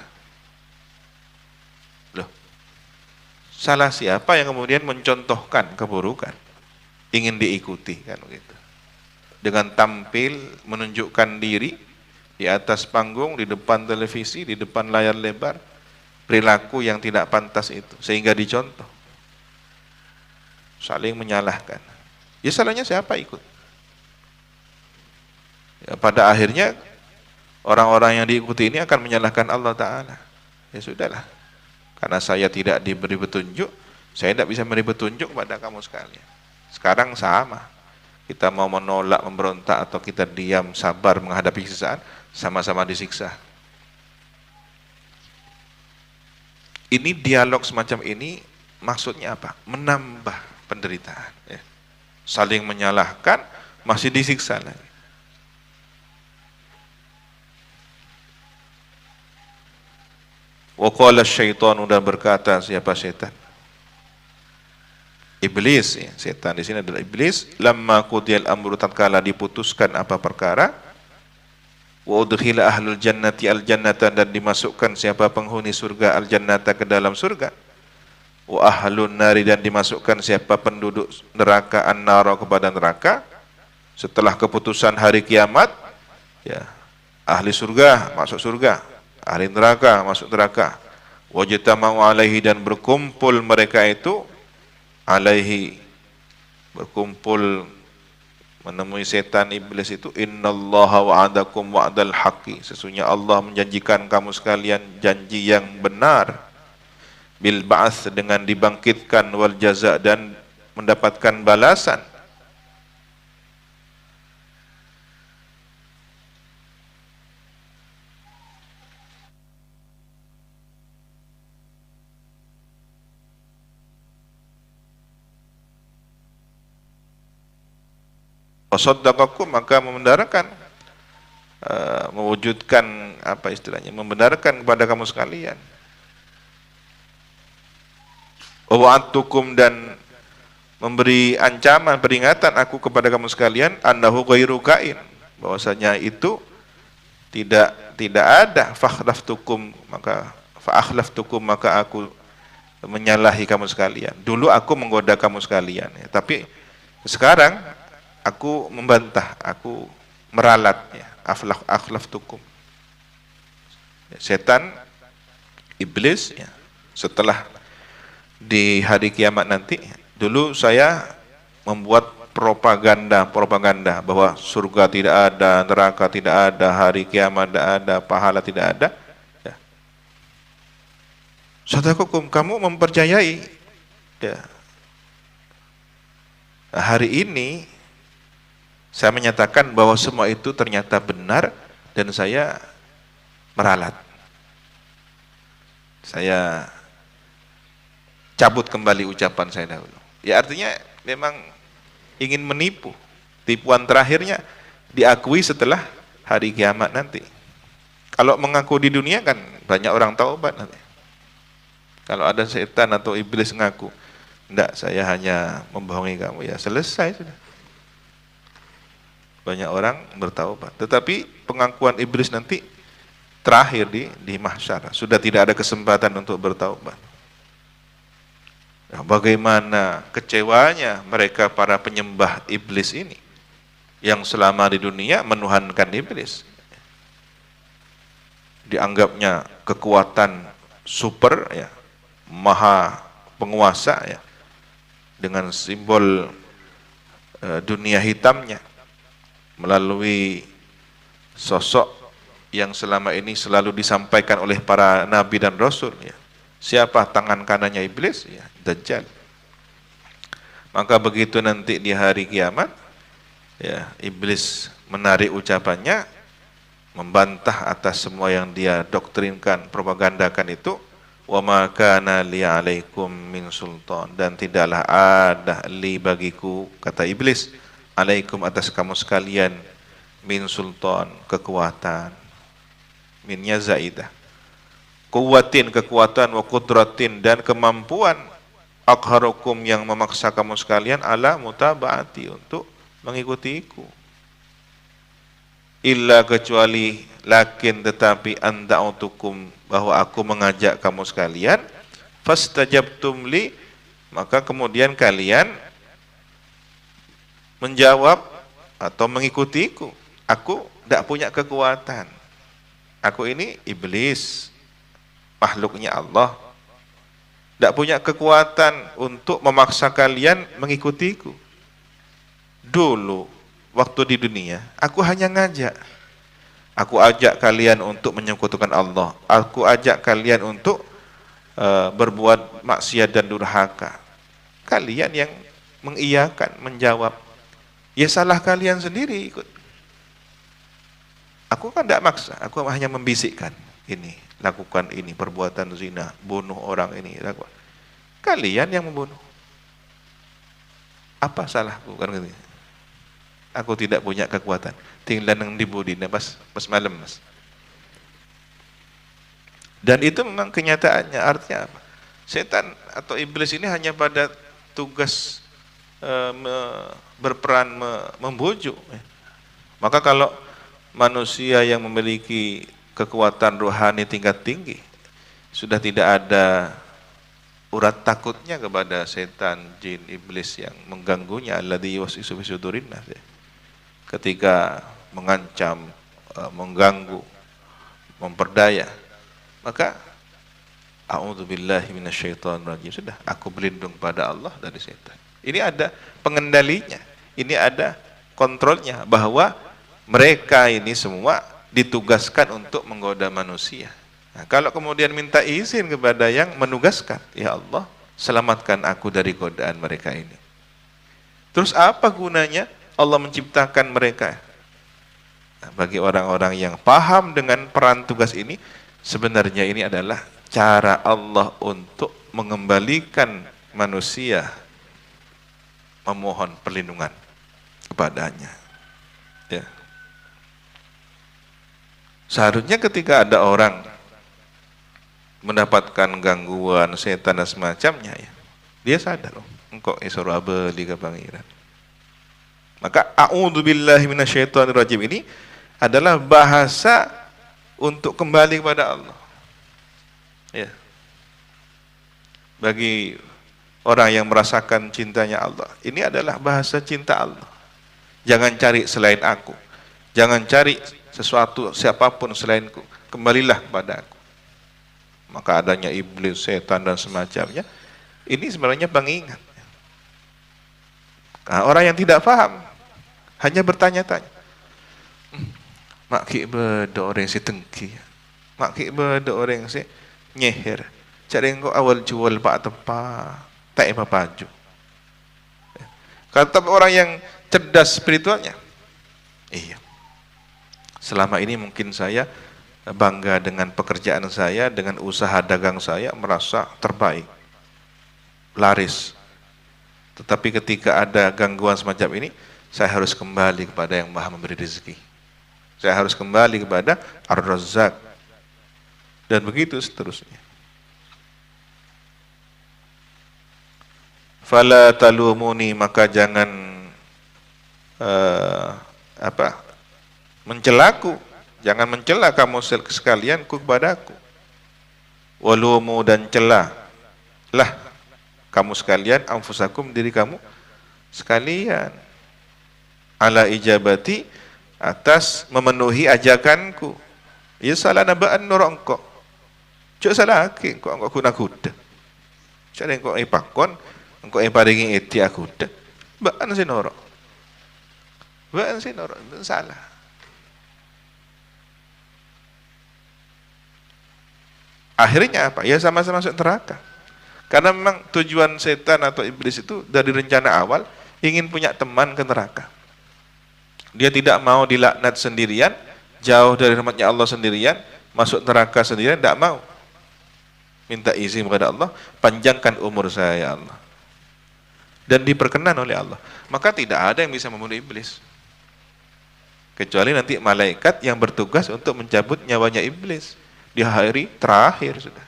Loh, salah siapa yang kemudian mencontohkan keburukan, ingin diikuti, kan begitu. Dengan tampil menunjukkan diri di atas panggung, di depan televisi, di depan layar lebar, perilaku yang tidak pantas itu, sehingga dicontoh. Saling menyalahkan. Ya salahnya siapa ikut? Ya, pada akhirnya orang-orang yang diikuti ini akan menyalahkan Allah Ta'ala. Ya sudahlah, karena saya tidak diberi petunjuk, saya tidak bisa memberi petunjuk kepada kamu sekalian. Sekarang sama, kita mau menolak, memberontak, atau kita diam, sabar menghadapi siksaan, sama-sama disiksa. Ini dialog semacam ini maksudnya apa? Menambah penderitaan, ya. Saling menyalahkan, masih disiksa lagi. Wa qala syaitanu, dan berkata siapa setan? Iblis, ya. Setan di sini adalah iblis. Lamma qudiyal amru, tatkala diputuskan apa perkara, wa udkhila ahlul jannati al jannata, dan dimasukkan siapa penghuni surga al jannata ke dalam surga, wa ahlun nari, dan dimasukkan siapa penduduk neraka an nara kepada neraka. Setelah keputusan hari kiamat, ya, ahli surga masuk surga, ahli neraka masuk neraka. Wajtama'u alaihi, dan berkumpul mereka itu alaihi, berkumpul menemui setan iblis itu. Innallaha wa'adakum wa'dal haqqi, sesungguhnya Allah menjanjikan kamu sekalian janji yang benar, bil ba'ats, dengan dibangkitkan, wal jaza, dan mendapatkan balasan. Wasaddaqakum, maka membenarkan, mewujudkan apa istilahnya, membenarkan kepada kamu sekalian. Wa'adtukum, dan memberi ancaman, peringatan aku kepada kamu sekalian, annahu ghairu kain, bahwasanya itu tidak ada, fakhlaftukum, maka aku menyalahi kamu sekalian. Dulu aku menggoda kamu sekalian, ya. Tapi sekarang aku membantah, aku meralat, ya. Akhlaftukum. Setan, iblis, ya, setelah di hari kiamat nanti, dulu saya membuat propaganda bahwa surga tidak ada, neraka tidak ada, hari kiamat tidak ada, pahala tidak ada. Ya. Saudaraku, kamu mempercayai, ya. Hari ini saya menyatakan bahwa semua itu ternyata benar dan saya meralat. Saya cabut kembali ucapan saya dahulu. Ya, artinya memang ingin menipu. Tipuan terakhirnya diakui setelah hari kiamat nanti. Kalau mengaku di dunia kan banyak orang taubat nanti. Kalau ada setan atau iblis ngaku, enggak, saya hanya membohongi kamu, ya selesai sudah. Banyak orang bertaubat. Tetapi pengakuan iblis nanti terakhir di mahsyar, sudah tidak ada kesempatan untuk bertaubat. Nah, bagaimana kecewanya mereka para penyembah iblis ini yang selama di dunia menuhankan iblis, dianggapnya kekuatan super, ya, maha penguasa, ya, dengan simbol dunia hitamnya melalui sosok yang selama ini selalu disampaikan oleh para nabi dan rasul, ya. Siapa tangan kanannya iblis? Ya, Dajjal. Maka begitu nanti di hari kiamat, ya, iblis menarik ucapannya, membantah atas semua yang dia doktrinkan, propagandakan itu. Wa ma kana li 'alaikum min sultan, dan tidaklah ada li bagiku, kata iblis, alaikum atas kamu sekalian, min sultan, kekuatan. Minnya zaidah. Kuwatin, kekuatan, wa kudratin, dan kemampuan, akharukum, yang memaksa kamu sekalian, ala mutaba'ati, untuk mengikutiku. Illa, kecuali, lakin, tetapi, anda'utukum, bahwa aku mengajak kamu sekalian, fastajabtum li, maka kemudian kalian menjawab atau mengikutiku. Aku tidak punya kekuatan. Aku ini iblis, makhluknya Allah, tidak punya kekuatan untuk memaksa kalian mengikutiku. Dulu waktu di dunia, aku hanya ngajak. Aku ajak kalian untuk menyekutukan Allah. Aku ajak kalian untuk berbuat maksiat dan durhaka. Kalian yang mengiyakan, menjawab. Ya salah kalian sendiri ikut. Aku kan tidak maksa, aku hanya membisikkan. Ini, lakukan ini, perbuatan zina, bunuh orang ini, lakukan. Kalian yang membunuh. Apa salahku? Kan gitu. Aku tidak punya kekuatan. Tinggal nang dibudina pas malam, Mas. Dan itu memang kenyataannya. Artinya apa? Setan atau iblis ini hanya pada tugas berperan membujuk. Maka kalau manusia yang memiliki kekuatan rohani tingkat tinggi sudah tidak ada urat takutnya kepada setan, jin, iblis yang mengganggunya, alladzi yuwaswisu fi sudurin nas, ketika mengancam, mengganggu, memperdaya, maka a'udzubillahi minasyaitonirrajim, sudah, aku berlindung pada Allah dari setan. Ini ada pengendalinya, ini ada kontrolnya, bahwa mereka ini semua ditugaskan untuk menggoda manusia. Nah, kalau kemudian minta izin kepada yang menugaskan, ya Allah, selamatkan aku dari godaan mereka ini. Terus apa gunanya Allah menciptakan mereka? Nah, bagi orang-orang yang paham dengan peran tugas ini, sebenarnya ini adalah cara Allah untuk mengembalikan manusia memohon perlindungan kepadanya. Ya. Seharusnya ketika ada orang mendapatkan gangguan setan dan semacamnya, ya, dia sadar, oh, engkau isoro abeli ke pangeran. Maka a'udzubillahi minasyaitonirrajim ini adalah bahasa untuk kembali kepada Allah. Ya. Bagi orang yang merasakan cintanya Allah, ini adalah bahasa cinta Allah. Jangan cari selain aku. Jangan cari sesuatu siapapun selainku. Kembalilah kepada aku. Maka adanya iblis, setan dan semacamnya, ini sebenarnya pengingat. Nah, orang yang tidak paham hanya bertanya-tanya. Mak ki beda orang si tengki. Mak ki beda orang si nyeher. Cari engkau awal jual pak tepa, tak apa baju. Kata orang yang cerdas spiritualnya, iya. Selama ini mungkin saya bangga dengan pekerjaan saya, dengan usaha dagang saya, merasa terbaik, laris. Tetapi ketika ada gangguan semacam ini, saya harus kembali kepada yang Maha memberi rezeki. Saya harus kembali kepada Ar-Razzaq. Dan begitu seterusnya. Fala talumuni, maka jangan mencelaku. Jangan mencela kamu sekalian kepadaku. Walumu, dan celah kamu sekalian anfusakum, diri kamu sekalian, ala ijabati, atas memenuhi ajakanku. Ya salah nabaan norok engkau. Cuk salah ke engkau guna kuda. Cak engkau pakon, engkau paringi eti aku kuda. Baan si norok. Baan si norok, salah. Akhirnya apa? Ya sama-sama masuk neraka. Karena memang tujuan setan atau iblis itu dari rencana awal ingin punya teman ke neraka. Dia tidak mau dilaknat sendirian, jauh dari rahmatnya Allah sendirian, masuk neraka sendirian, tidak mau. Minta izin kepada Allah, panjangkan umur saya ya Allah. Dan diperkenan oleh Allah. Maka tidak ada yang bisa membunuh iblis. Kecuali nanti malaikat yang bertugas untuk mencabut nyawanya iblis di hari terakhir sudah.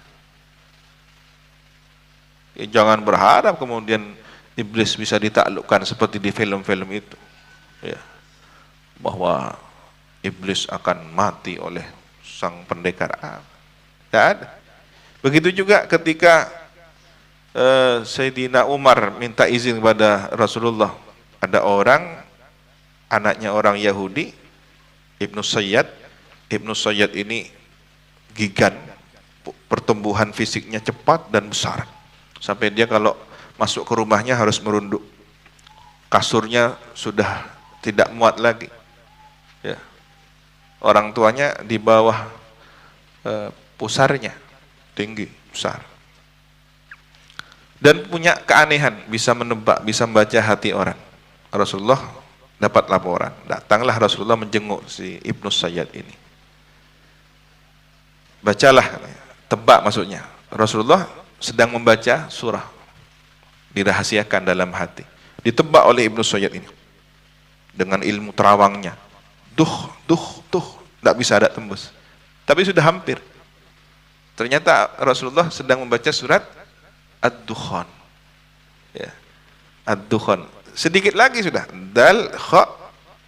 Ya, jangan berharap kemudian iblis bisa ditaklukkan seperti di film-film itu. Ya. Bahwa iblis akan mati oleh sang pendekar. Tidak ada. Begitu juga ketika Sayyidina Umar minta izin kepada Rasulullah. Ada orang, anaknya orang Yahudi, Ibnu Sayyad. Ibnu Sayyad ini gigan, pertumbuhan fisiknya cepat dan besar. Sampai dia kalau masuk ke rumahnya harus merunduk. Kasurnya sudah tidak muat lagi. Ya. Orang tuanya di bawah pusarnya, tinggi, besar. Dan punya keanehan, bisa menebak, bisa membaca hati orang. Rasulullah dapat laporan. Datanglah Rasulullah menjenguk si Ibnu Sayyad ini. Bacalah, tebak maksudnya. Rasulullah sedang membaca surah, dirahasiakan dalam hati, ditebak oleh Ibnu Sayyad ini dengan ilmu terawangnya. Tidak bisa ada tembus, tapi sudah hampir. Ternyata Rasulullah sedang membaca surat Ad-Dukhan. Ya. Ad-Dukhan. Sedikit lagi sudah dal, kha,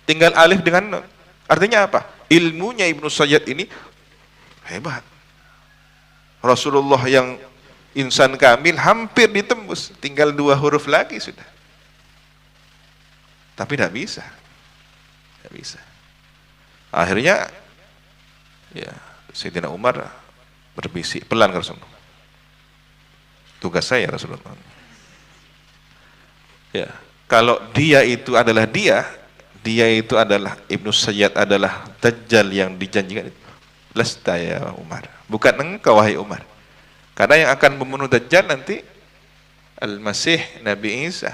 tinggal alif dengan nun. Artinya apa? Ilmunya Ibnu Sayyad ini hebat. Rasulullah yang insan kamil hampir ditembus, tinggal 2 huruf lagi sudah. Tapi tidak bisa. Tidak bisa. Akhirnya ya Sayyidina Umar berbisik pelan ke Rasulullah. Tugas saya Rasulullah. Ya, kalau dia itu adalah dia itu adalah Ibnu Sayyad, adalah Dajjal yang dijanjikan itu. Lasta ya Umar. Bukan engkau wahai Umar. Karena yang akan membunuh Dajjal nanti Al-Masih Nabi Isa.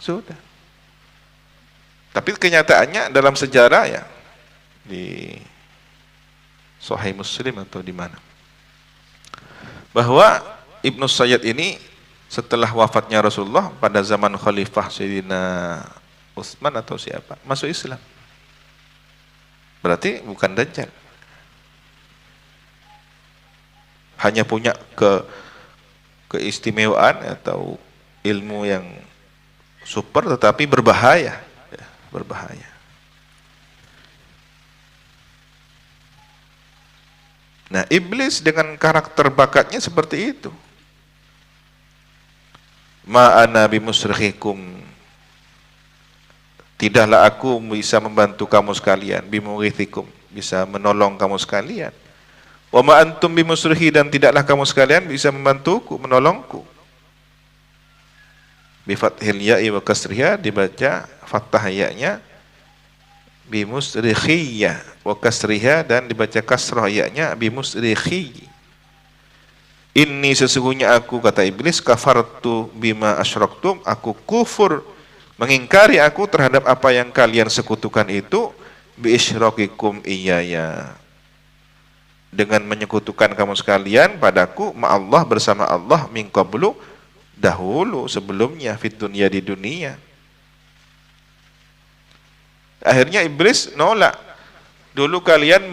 Sudah. Tapi kenyataannya dalam sejarah ya di Sahih Muslim atau di mana, bahwa Ibnu Sayyad ini setelah wafatnya Rasulullah pada zaman Khalifah Sayyidina Utsman atau siapa, masuk Islam. Berarti bukan Dajjal. Hanya punya keistimewaan atau ilmu yang super tetapi berbahaya, ya, berbahaya. Nah, iblis dengan karakter bakatnya seperti itu. Ma ana bimusrikhikum, tidaklah aku bisa membantu kamu sekalian, bimughithikum, bisa menolong kamu sekalian. Wa ma antum bimusrikhi, dan tidaklah kamu sekalian bisa membantuku, menolongku. Bi fathil ya'i wa kasriha, dibaca fathah ya-nya, bimusrikhiyya wa kasriha, dan dibaca kasrah ya-nya, bimusrikhi. Inni, sesungguhnya aku, kata iblis, kafartu bima asyraktum, aku kufur, mengingkari aku terhadap apa yang kalian sekutukan itu, bi isyrakikum iyaya, dengan menyekutukan kamu sekalian padaku, ma'allah, bersama Allah, min qablu, dahulu, sebelumnya, fit dunia, di dunia. Akhirnya iblis nolak. Dulu kalian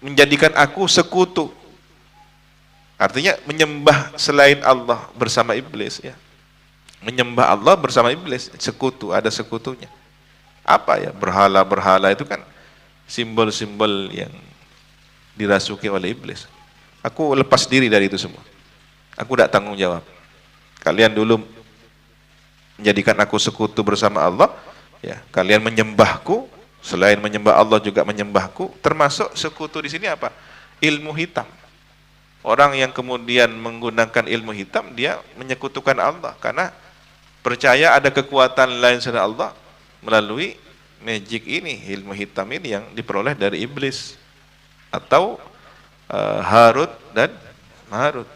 menjadikan aku sekutu, artinya menyembah selain Allah bersama iblis, ya. Menyembah Allah bersama iblis, sekutu, ada sekutunya. Apa ya? Berhala-berhala itu kan simbol-simbol yang dirasuki oleh iblis. Aku lepas diri dari itu semua. Aku tidak tanggung jawab. Kalian dulu menjadikan aku sekutu bersama Allah, ya. Kalian menyembahku, selain menyembah Allah juga menyembahku. Termasuk sekutu di sini apa? Ilmu hitam. Orang yang kemudian menggunakan ilmu hitam, dia menyekutukan Allah karena percaya ada kekuatan lain selain Allah melalui magic ini, ilmu hitam ini yang diperoleh dari iblis atau Harut dan Marut.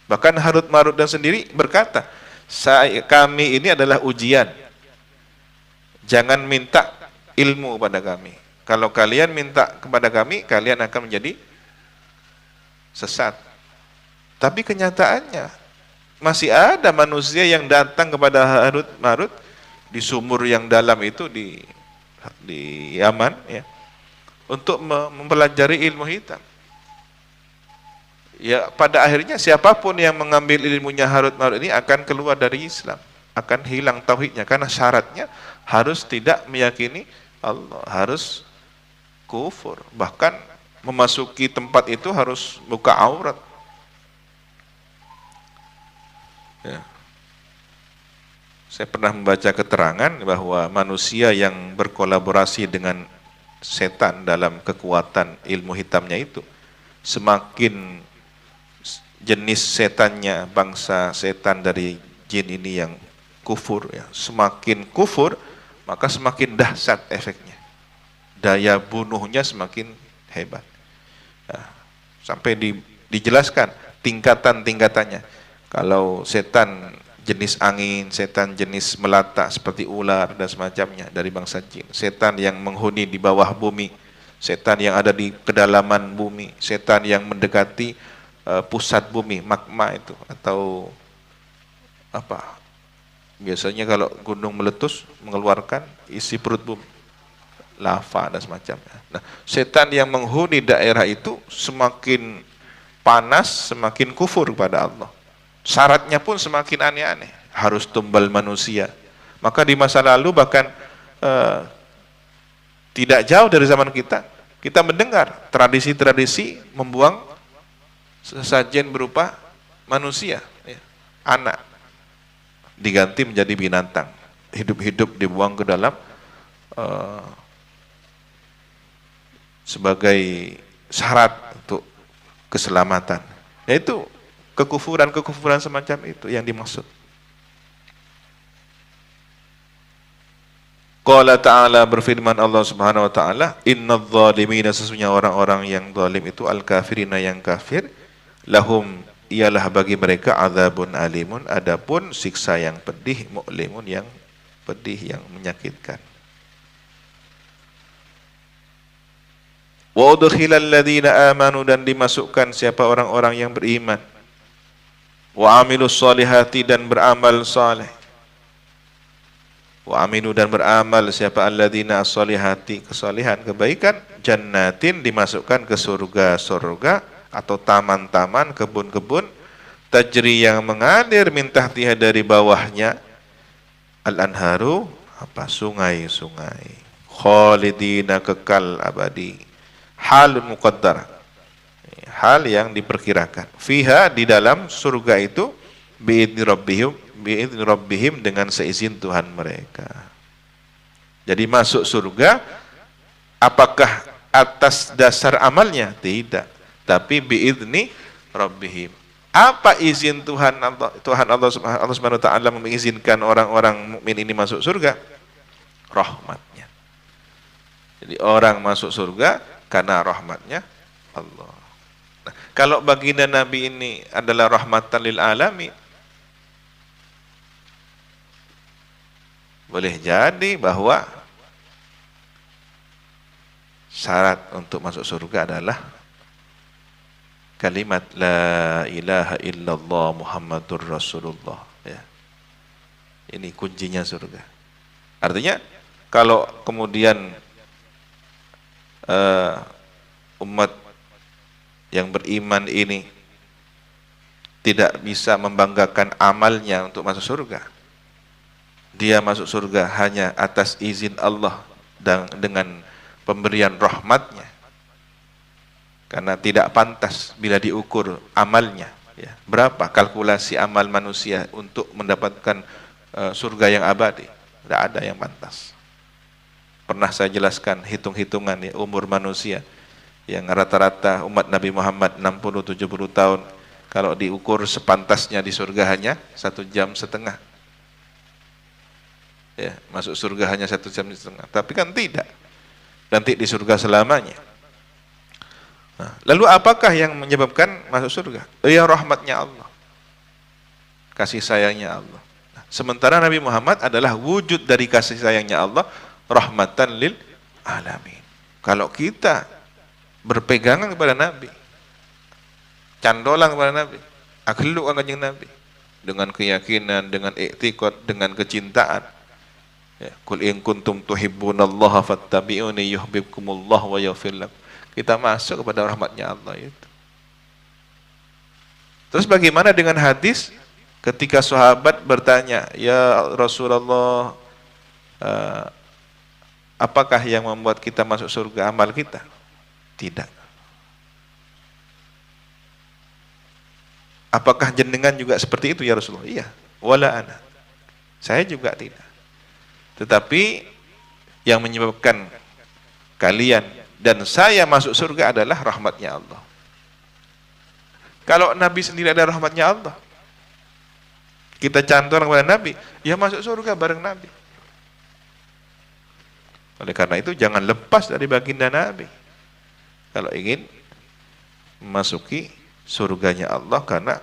Bahkan Harut Marut dan sendiri berkata, kami ini adalah ujian, jangan minta ilmu pada kami. Kalau kalian minta kepada kami, kalian akan menjadi sesat. Tapi kenyataannya masih ada manusia yang datang kepada Harut Marut di sumur yang dalam itu di Yaman, ya, untuk mempelajari ilmu hitam. Ya, pada akhirnya siapapun yang mengambil ilmunya Harut Marut ini akan keluar dari Islam, akan hilang tauhidnya, karena syaratnya harus tidak meyakini Allah, harus kufur, bahkan memasuki tempat itu harus buka aurat. Ya. Saya pernah membaca keterangan bahwa manusia yang berkolaborasi dengan setan dalam kekuatan ilmu hitamnya itu, semakin jenis setannya, bangsa setan dari jin ini yang kufur, ya, semakin kufur, maka semakin dahsyat efeknya, daya bunuhnya semakin hebat. Nah, sampai dijelaskan tingkatan-tingkatannya. Kalau setan jenis angin, setan jenis melata seperti ular dan semacamnya dari bangsa jin, setan yang menghuni di bawah bumi, setan yang ada di kedalaman bumi, setan yang mendekati pusat bumi, magma itu, atau apa, biasanya kalau gunung meletus mengeluarkan isi perut bumi, lava dan semacamnya. Nah, setan yang menghuni daerah itu semakin panas, semakin kufur kepada Allah. Syaratnya pun semakin aneh-aneh, harus tumbal manusia. Maka di masa lalu bahkan tidak jauh dari zaman kita mendengar tradisi-tradisi membuang sesajen berupa manusia, ya, anak, diganti menjadi binatang, hidup-hidup dibuang ke dalam sebagai syarat untuk keselamatan. Yaitu kekufuran-kekufuran semacam itu yang dimaksud. Qala ta'ala, berfirman Allah Subhanahu wa taala, innadz zalimina, sesungguhnya orang-orang yang zalim itu, al-kafirina, yang kafir, lahum, ialah bagi mereka, adzabun alimun, adapun siksa yang pedih, mu'limun, yang pedih, yang menyakitkan. Wa udkhilal ladzina amanu, dan dimasukkan siapa orang-orang yang beriman, wa amilus solihati, dan beramal saleh, wa aminu, dan beramal siapa alladzina as-solihati, kesalihan, kebaikan, jannatin, dimasukkan ke surga-surga atau taman-taman, kebun-kebun, tajri yang mengalir min tahtiha dari bawahnya al-anharu apa sungai-sungai khalidina kekal abadi hal muqaddar hal yang diperkirakan fiha di dalam surga itu biidni rabbihim dengan seizin Tuhan mereka. Jadi masuk surga apakah atas dasar amalnya? Tidak, tapi biidni rabbihim. Apa izin Tuhan Allah Subhanahu wa taala mengizinkan orang-orang mukmin ini masuk surga? Rahmatnya. Jadi orang masuk surga karena rahmatnya Allah. Nah, kalau baginda Nabi ini adalah rahmatan lil alamin, boleh jadi bahwa syarat untuk masuk surga adalah kalimat la ilaha illallah Muhammadur Rasulullah ya. Ini kuncinya surga. Artinya kalau kemudian umat yang beriman ini tidak bisa membanggakan amalnya untuk masuk surga, dia masuk surga hanya atas izin Allah dan dengan pemberian rahmatnya, karena tidak pantas bila diukur amalnya ya. Berapa kalkulasi amal manusia untuk mendapatkan surga yang abadi? Tidak ada yang pantas. Pernah saya jelaskan hitung-hitungan ya, umur manusia yang rata-rata umat Nabi Muhammad 60-70 tahun, kalau diukur sepantasnya di surga hanya 1,5 jam ya, masuk surga hanya 1,5 jam. Tapi kan tidak, nanti di surga selamanya. Nah, lalu apakah yang menyebabkan masuk surga? Ya rahmatnya Allah, kasih sayangnya Allah. Nah, sementara Nabi Muhammad adalah wujud dari kasih sayangnya Allah, rahmatan lil alamin. Kalau kita berpegangan kepada Nabi, candolan kepada Nabi, akhluk kanjeng Nabi, dengan keyakinan, dengan i'tiqad, dengan kecintaan. Ya, qul in kuntum tuhibbunallaha fattabi'uni yuhibbukumullah wa yaghfir lakum. Kita masuk kepada rahmatnya Allah itu. Terus bagaimana dengan hadis ketika sahabat bertanya, ya Rasulullah, apakah yang membuat kita masuk surga? Amal kita? Tidak. Apakah jenengan juga seperti itu ya Rasulullah? Iya. Wala ana. Saya juga tidak. Tetapi yang menyebabkan kalian dan saya masuk surga adalah rahmatnya Allah. Kalau Nabi sendiri ada rahmatnya Allah, kita cantor kepada Nabi, ya masuk surga bareng Nabi. Oleh karena itu jangan lepas dari baginda Nabi kalau ingin memasuki surganya Allah, karena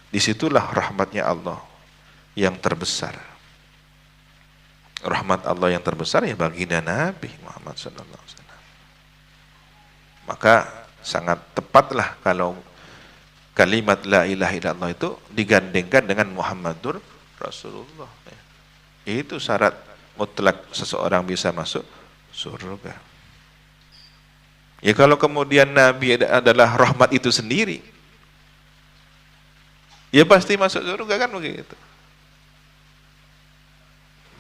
disitulah rahmatnya Allah yang terbesar. Rahmat Allah yang terbesar ya baginda Nabi Muhammad SAW. Maka sangat tepatlah kalau kalimat la ilaha illallah itu digandengkan dengan Muhammadur Rasulullah. Itu syarat mutlak seseorang bisa masuk surga. Ya kalau kemudian Nabi adalah rahmat itu sendiri, ya pasti masuk surga kan begitu.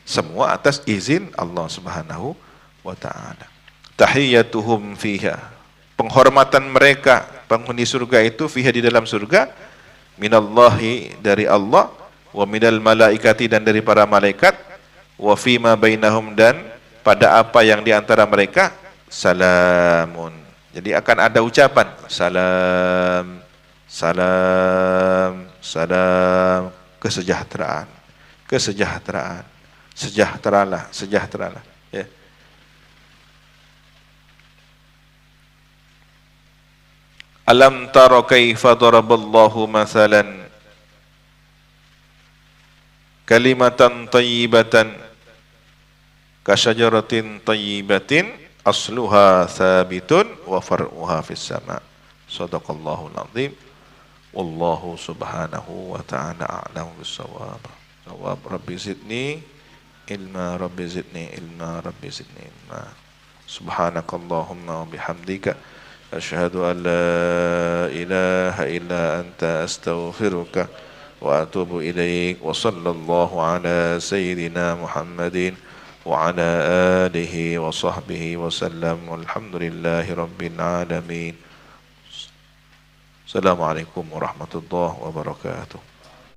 Semua atas izin Allah Subhanahu wa taala. Tahiyyatuhum fiha. Penghormatan mereka penghuni surga itu fiha di dalam surga, minallahi dari Allah, wa minal malaikati dan dari para malaikat, wa fima bainahum dan pada apa yang di antara mereka, salamun. Jadi akan ada ucapan salam, salam, salam, kesejahteraan, kesejahteraan, sejahteralah, sejahteralah. Ya. Alam tara kaifa daraballahu mathalan kalimatan tayyibatan kasyajaratin tayyibatin asluha thabitun wa far'uha fis sama'. Shadaqallahul azim. Wallahu subhanahu wa ta'ala a'lamu bis-shawab. Jawab rabbi zidni ilma, rabbi zidni ilma, rabbi zidni ilma. Subhanakallahumma wa bihamdika أشهد أن لا إله إلا أنت أستغفرك وأتوب إليك وصلى الله على سيدنا محمد وعلى آله وصحبه وسلم والحمد لله رب العالمين. السلام عليكم ورحمة الله وبركاته.